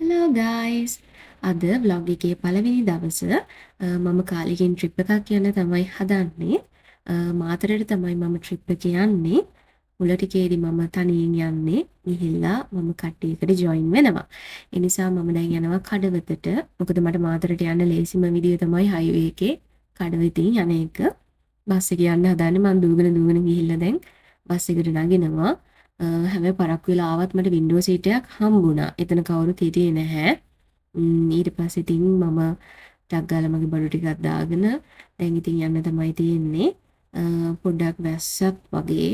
Hello guys. අද vlog එකේ පළවෙනි දවස මම කාලෙකින් trip එකක් යන්න තමයි හදන්නේ. මාතරට තමයි මම trip එක යන්නේ. මුලටිකේදී මම තනියෙන් යන්නේ. ගිහිල්ලා මම කට්ටියකට join වෙනවා. ඒ නිසා මම දැන් යනවා කඩවතට. මොකද මට මාතරට යන්න ලේසිම විදිය තමයි highway එකේ කඩවතින් යන එක. බස් එක යන්න හදන්නේ මම දුවගෙන ගිහිල්ලා දැන් බස් එකට නගිනවා. හැබැයි පරක්කු වෙලා ආවත් මට වින්ඩෝ සීට් එකක් හම්බුණා. එතන කවුරුත් හිටියේ නැහැ. ඊට පස්සේ ඉතින් මම ටක් ගාලා මගේ බඩු ටිකක් දාගෙන දැන් ඉතින් යන්න තමයි තියෙන්නේ. පොඩ්ඩක් වැස්සක් වගේ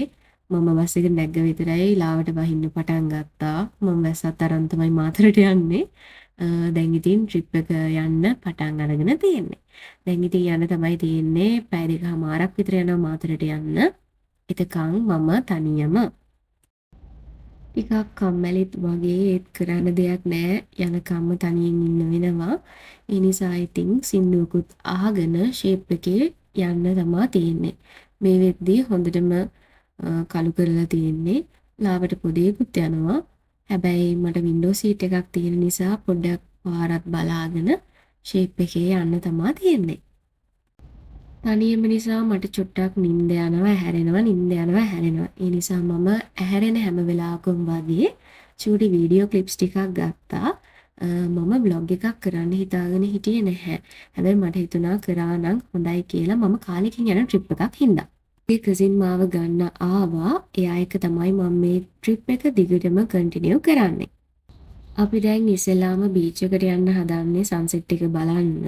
මම බස් එකට නැග්ග විතරයි ලාවට වහින්න පටන් ගත්තා. මම වැස්සත් අරන් තමයි මාතරට යන්නේ. දැන් ඉතින් ට්‍රිප් එක යන්න පටන් අරගෙන තියෙන්නේ. දැන් ඉතින් යන්න තමයි තියෙන්නේ. පැය දෙකමාරක් විතර යනවා මාතරට යන්න. එතකන් මම තනියම ටිකක් කම්මැලිත් වගේ ඒත් කරන්න දෙයක් නෑ යනකම්ම තනියෙන් ඉන්න වෙනවා. ඒ නිසා ඉතින් සින්දුවකුත් අහගෙන ෂේප් එකේ යන්න තමා තියෙන්නේ. මේ වෙද්දී හොඳටම කළු කරලා තියෙන්නේ. ලාවට පොදේකුත් යනවා. හැබැයි මට වින්ඩෝ සීට් එකක් තියෙන නිසා පොඩ්ඩක් පාරත් බලාගෙන ෂේප් එකේ යන්න තමා තියෙන්නේ. තනියම නිසා මට චුට්ටක් නිින්ද යනවා හැරෙනවා. ඒ නිසා මම ඇහැරෙන හැම වෙලාවකම වගේ චූටි වීඩියෝ ක්ලිප්ස් ටිකක් ගත්තා. මම vlog එකක් කරන්න හිතාගෙන හිටියේ නැහැ. හැබැයි මට හිතුණා කරා නම් හොඳයි කියලා මම කාලෙකින් යන ට්‍රිප් එකක් හින්දා. ඒ කසින් මාව ගන්න ආවා. එයා එක තමයි මම මේ ට්‍රිප් එක දිගටම කන්ටිනියු කරන්නේ. අපි දැන් ඉස්සෙල්ලාම බීච් එකට යන්න හදන්නේ සන්සෙට් එක බලන්න.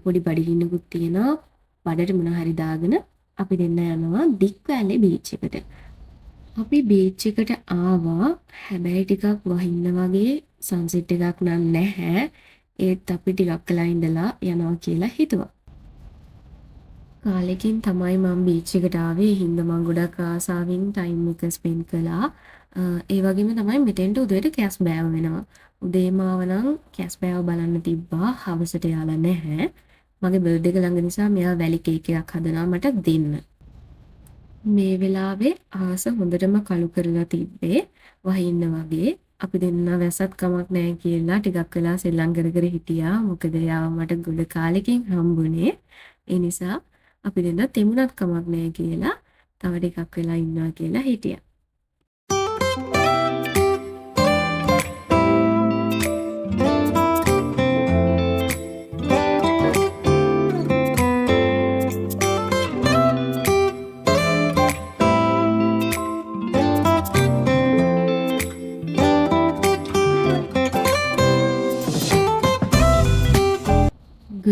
පොඩි බඩගින්නකුත් තියෙනවා. බඩට මොන හරි දාගෙන අපි දෙන්න යනවා දික්වැලේ බීච් එකට. අපි බීච් එකට ආවා. හැබැයි ටිකක් වහින්න වගේ සන්සෙට් එකක් නම් නැහැ. ඒත් අපි ටිකක් වෙලා ඉඳලා යනවා කියලා හිතුවා. කාලෙකින් තමයි මම බීච් එකට ආවේ. හින්දා මම ගොඩක් ආසාවෙන් ටයිම් එක ස්පෙන්ඩ් කළා. ඒ වගේම තමයි මෙතෙන්ට උදේට කැස් බෑව වෙනවා. උදේම ආවනම් කැස් බෑව බලන්න තිබ්බා. හවසට යාලා නැහැ. මගේ බර්ත්ඩේ එක ළඟ නිසා මෙයා වැලි කේක් එකක් හදනවා මට දෙන්න. මේ වෙලාවේ ආස හොඳටම කළු කරලා තිබ්බේ වහින්න වගේ. අපි දෙන්න වැසත් කමක් නැහැ කියලා ටිකක් වෙලා සෙල්ලම් කර හිටියා. මොකද යාව මට ගොඩ කාලෙකින් හම්බුනේ. ඒ නිසා අපි දෙන්න තෙමුණත් කමක් නැහැ කියලා තව ටිකක් වෙලා ඉන්නවා කියලා හිටියා.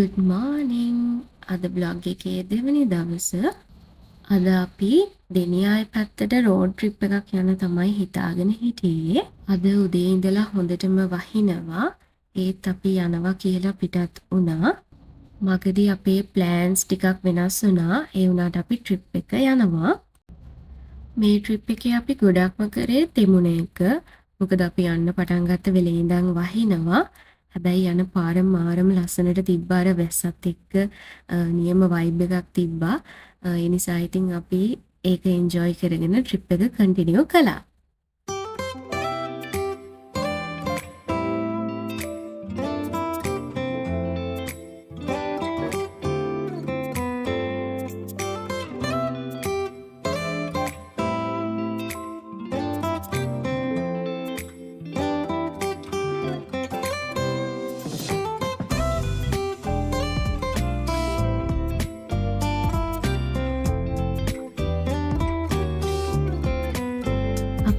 Good morning. අද vlog එකේ දෙවෙනි දවස. අද අපි දෙනියාය පැත්තට road trip එකක් යන තමයි හිතාගෙන හිටියේ. අද උදේ ඉඳලා හොඳටම වහිනවා. ඒත් අපි යනවා කියලා පිටත් වුණා. මගදී අපේ plans ටිකක් වෙනස් වුණා. ඒ වුණාට අපි trip එක යනවා. මේ trip එකේ අපි ගොඩක්ම කරේ තෙමුණ එක. මොකද අපි යන්න පටන් ගත්ත වෙලේ ඉඳන් වහිනවා. හැබැයි යන පාර මාරම ලස්සනට තිබ්බා. අර වැස්සත් එක්ක නියම වයිබ් එකක් තිබ්බා. ඒ නිසා ඉතින් අපි ඒක එන්ජොයි කරගෙන ට්‍රිප් එක කන්ටිනියු කළා.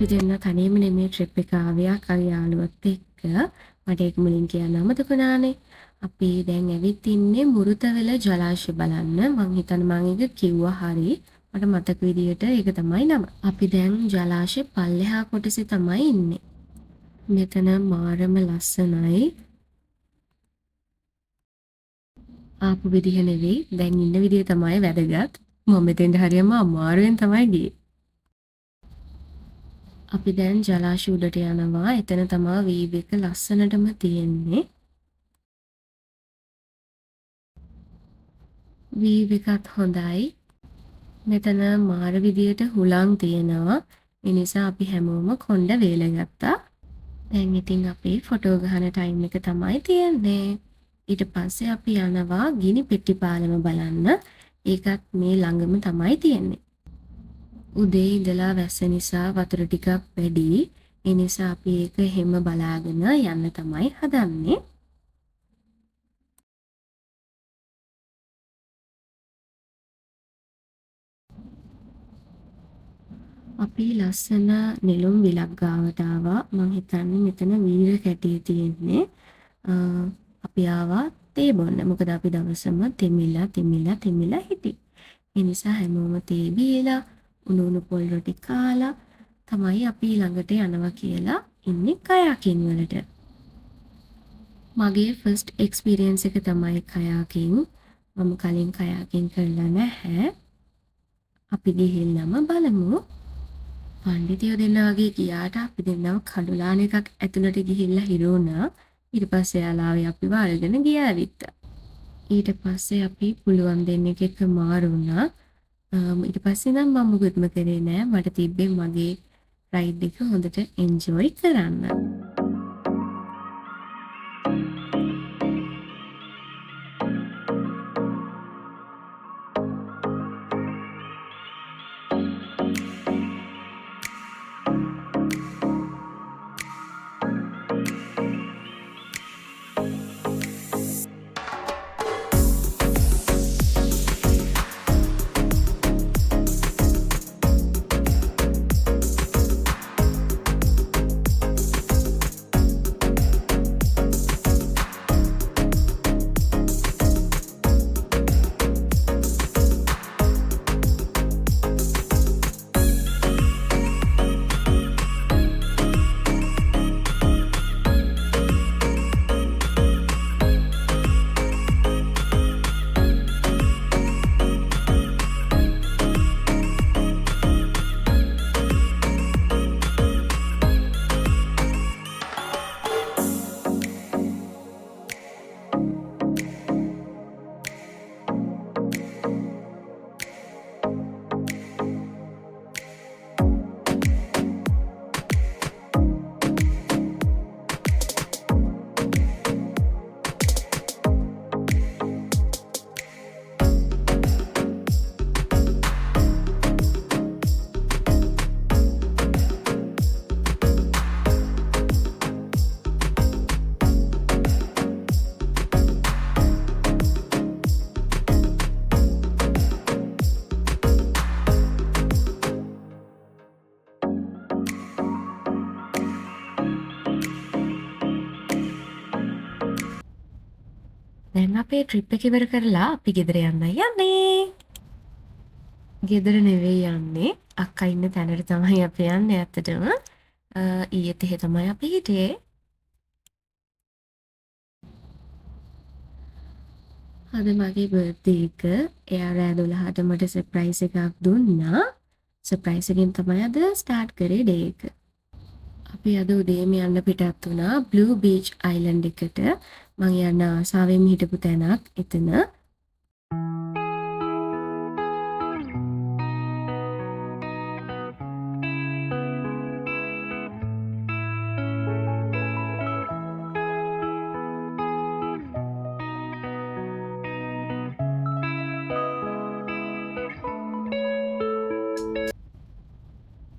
අපි දෙන්න තනියම නෙමෙයි ට්‍රිප් එක ආවේ අකල් යාළුවත් එක්ක. මට ඒක මුලින් කියන්න අමතක වුණානේ. අපි දැන් ඇවිත් ඉන්නේ මුරුතවැල ජලාශය බලන්න. මං හිතන්නේ මං ඒක කිව්වා හරි. මට මතක විදියට ඒක තමයි නම. අපි දැන් ජලාශය පල්ලෙහා කොටසේ තමයි ඉන්නේ. මෙතන මාරම ලස්සනයි. ආපු විදිහ නෙවෙයි දැන් ඉන්න විදිය තමයි වැදගත්. මම මෙතෙන්ට හරියම අමාරුවෙන් තමයි ගියේ. අපි දැන් ජලාශය උඩට යනවා. එතන තමයි වීව් එක ලස්සනටම තියෙන්නේ. වීව් එකත් හොඳයි. මෙතන මාර විදියට හුලං තියෙනවා. ඒ නිසා අපි හැමෝම කොණ්ඩ වේල ගත්තා. දැන් ඉතින් අපි ෆොටෝ ගහන ටයිම් එක තමයි තියෙන්නේ. ඊට පස්සේ අපි යනවා ගිනි පෙට්ටි පාලම බලන්න. ඒකත් මේ ළඟම තමයි තියෙන්නේ. උදේ ඉඳලා වැස්ස නිසා වතුර ටිකක් වැඩි. ඒ නිසා අපි ඒක හැම බලාගෙන යන්න තමයි හදන්නේ. අපි ලස්සන නෙළුම් විලක් ගාවට ආවා. මං හිතන්නේ මෙතන වීර කැටිය තියෙන්නේ. අපි ආවා තේ බොන්න. මොකද අපි දවසම තෙමිලා හිටියේ. ඒ නිසා හැමෝම තේ බීලා උණු පොල් රොටි කාලා තමයි අපි ළඟට යනවා කියලා ඉන්නේ කයාකින් වලට. මගේ ෆස්ට් එක්ස්පීරියන්ස් එක තමයි කයාකින්. මම කලින් කයාකින් කරලා නැහැ. අපි ගිහිල්ලාම බලමු. පණ්ඩිතයෝ දෙන්න වගේ ගියාට අපි දෙන්නම කඩුලාන එකක් ඇතුළට ගිහිල්ලා හිර වුණා. ඊට පස්සේ යාළුවා අපිව අරගෙන ගියා ඇවිත්තා. ඊට පස්සේ අපි පුළුවන් දෙන්නෙක් එක්ක මාරු වුණා. ඊට පස්සේ නම් මම මුකුත්ම කරේ නෑ. මට තිබ්බේ මගේ රයිඩ් එක හොඳට එන්ජොයි කරන්න. දැන් අපේ ට්‍රිප් එක ඉවර කරලා අපි ගෙදර යන්නයි යන්නේ. ගෙදර නෙවෙයි යන්නේ. අක්කා ඉන්න තැනට තමයි අපි යන්නේ ඇත්තටම. ඊයේත් එහෙ තමයි අපි හිටියේ. අද මගේ බර්ත්ඩේ එක. එයා රෑ 12ට මට සර්ප්‍රයිස් එකක් දුන්නා. සර්ප්‍රයිස් එකෙන් තමයි අද ස්ටාර්ට් කරේ ඩේ එක. අපි අද උදේම යන්න පිටත් වුණා බ්ලූ බීච් අයිලන්ඩ් එකට. මං යන ආසාවෙන් හිටපු තැනක් එතන.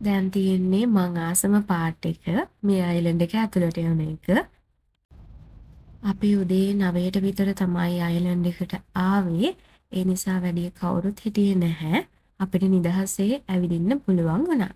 දැන් තියෙන්නේ මං ආසම පාට් එක මේ අයිලන්ඩ් එක ඇතුළට යන එක. අපි උදේ 9ට විතර තමයි අයිලන්ඩ් එකට ආවේ. ඒ නිසා වැඩි කවුරුත් හිටියේ නැහැ. අපිට නිදහසේ ඇවිදින්න පුළුවන් වුණා.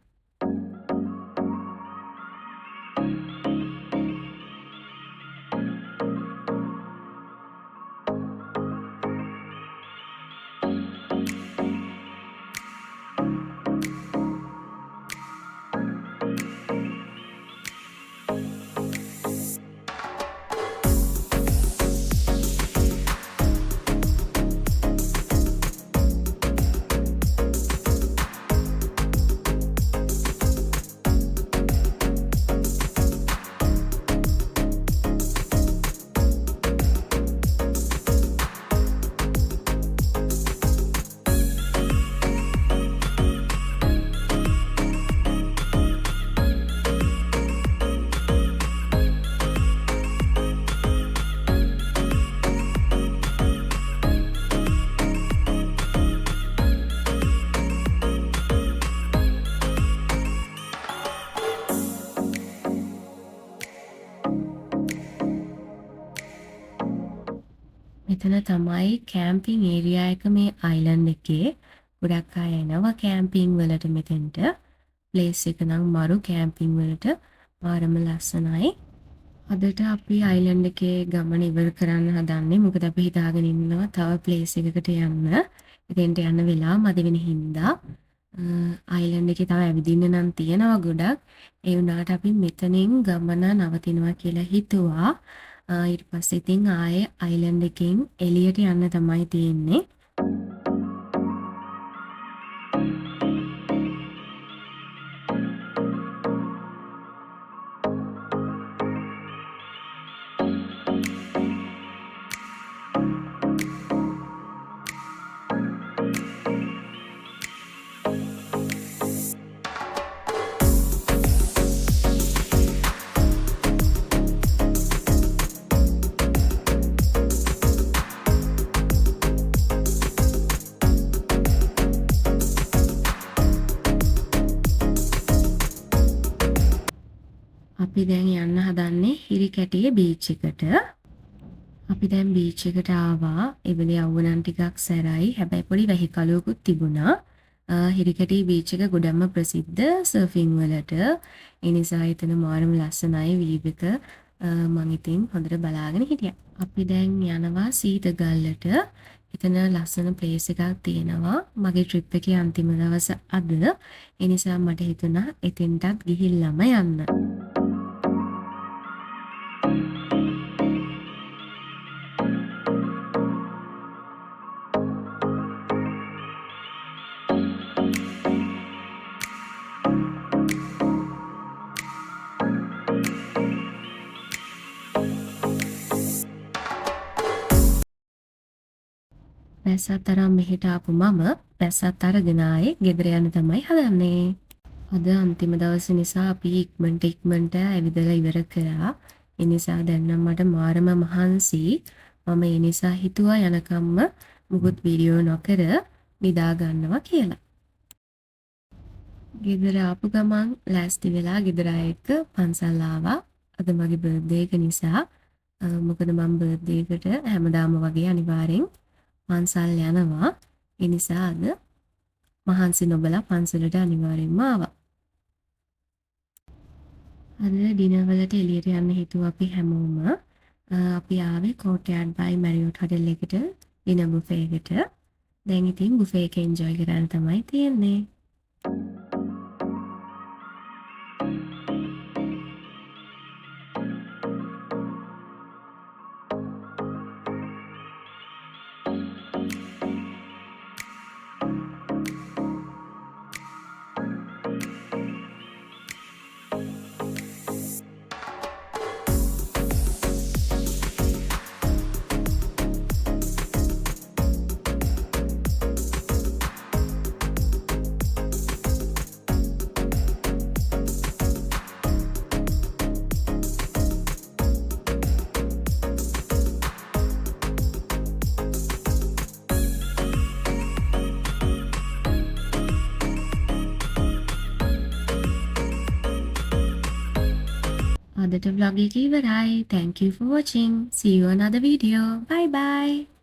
මෙතන තමයි කැම්පින් ඒරියා එක මේ අයිලන්ඩ් එකේ. ගොඩක් අය එනවා කැම්පින් වලට මෙතෙන්ට. ප්ලේස් එක නම් මරු කැම්පින් වලට මාරම ලස්සනයි. අදට අපි අයිලන්ඩ් එකේ ගමන ඉවර කරන්න හදන්නේ. මොකද අපි හිතාගෙන ඉන්නවා තව ප්ලේස් එකකට යන්න. එතෙන්ට යන්න වෙලා මදි වෙන හින්දා අයිලන්ඩ් එකේ තව ඇවිදින්න නම් තියෙනවා ගොඩක්. ඒ වුණාට අපි මෙතනින් ගමන නවතිනවා කියලා හිතුවා. ඊට පස්සේ ඉතින් ආයේ අයිලන්ඩ් එකෙන් එළියට යන්න තමයි තියෙන්නේ. අපි දැන් යන්න හදන්නේ හිරිකැටියේ බීච් එකට. අපි දැන් බීච් එකට ආවා. ඒ වෙලේ අවුනන් ටිකක් සැරයි. හැබැයි පොඩි වැහි කලුවකුත් තිබුණා. හිරිකැටියේ බීච් එක ගොඩක්ම ප්‍රසිද්ධ සර්ෆින් වලට. ඒ නිසා එතන මාරම ලස්සනයි වීව් එක. මම ඉතින් හොඳට බලාගෙන හිටියා. අපි දැන් යනවා සීතගල්ලට. එතන ලස්සන ප්ලේස් එකක් තියෙනවා. මගේ ට්‍රිප් එකේ අන්තිම දවස අද. ඒ නිසා මට හිතුණා එතෙන්ටත් ගිහිල්ලාම යන්න. පැස්සත් අරන් මෙහෙට ආපු මම පැස්සත් අරගෙන ආයේ ගෙදර යන්න තමයි හදන්නේ. අද අන්තිම දවස නිසා අපි ඉක්මනට ඇවිදලා ඉවර කරා. ඒ නිසා දැන් නම් මට මාරම මහන්සි. මම ඒ නිසා හිතුවා යනකම්ම මුකුත් වීඩියෝ නොකර නිදා ගන්නවා කියලා. ගෙදර ආපු ගමන් ලෑස්ති වෙලා ගෙදර අය එක්ක පන්සල් ආවා. අද මගේ බර්ත්ඩේ එක නිසා. මොකද මම බර්ත්ඩේ එකට හැමදාම වගේ අනිවාර්යෙන් පන්සල් යනවා. ඒ නිසා අද මහන්සි නොබලා පන්සලට අනිවාර්යෙන්ම ආවා. අද ඩිනර් වලට එළියට යන්න හිතුවා අපි හැමෝම. අපි ආවේ කෝට්යාඩ් බයි මැරියොට් හොටෙල් එකට ඩිනර් බුෆේ එකට. දැන් ඉතින් බුෆේ එක එන්ජොයි කරන්න තමයි තියෙන්නේ. අදට vlog එක ඉවරයි. Thank you for watching. See you on another video. Bye bye.